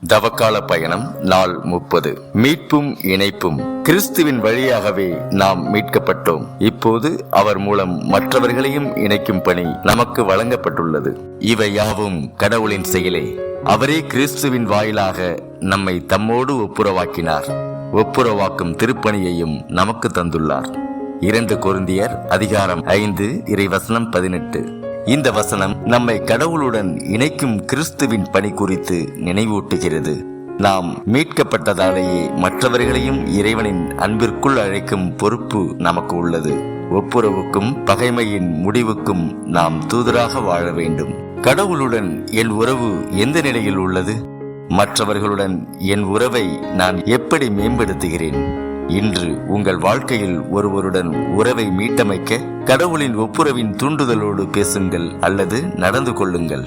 தவக்கால பயணம் நாள் 30. மீட்பும் இணைப்பும். கிறிஸ்துவின் வழியாகவே நாம் மீட்கப்பட்டோம். இப்போது அவர் மூலம் மற்றவர்களையும் இணைக்கும் பணி நமக்கு வழங்கப்பட்டுள்ளது. இவை யாவும் கடவுளின் செயலே. அவரே கிறிஸ்துவின் வாயிலாக நம்மை தம்மோடு ஒப்புரவாக்கினார். ஒப்புரவாக்கும் திருப்பணியையும் நமக்கு தந்துள்ளார். 2 கொரிந்தியர் அதிகாரம் 5 இறைவசனம் 18. இந்த வசனம் நம்மை கடவுளுடன் இணைக்கும் கிறிஸ்துவின் பணி குறித்து நினைவூட்டுகிறது. நாம் மீட்கப்பட்டதாலேயே மற்றவர்களையும் இறைவனின் அன்பிற்குள் அழைக்கும் பொறுப்பு நமக்கு உள்ளது. ஒப்புரவுக்கும் பகைமையின் முடிவுக்கும் நாம் தூதராக வாழ வேண்டும். கடவுளுடன் என் உறவு எந்த நிலையில் உள்ளது? மற்றவர்களுடன் என் உறவை நான் எப்படி மேம்படுத்துகிறேன்? இன்று உங்கள் வாழ்க்கையில் ஒருவருடன் உறவை மீட்டமைக்க கடவுளின் ஒப்புரவின் தூண்டுதலோடு பேசுங்கள் அல்லது நடந்து கொள்ளுங்கள்.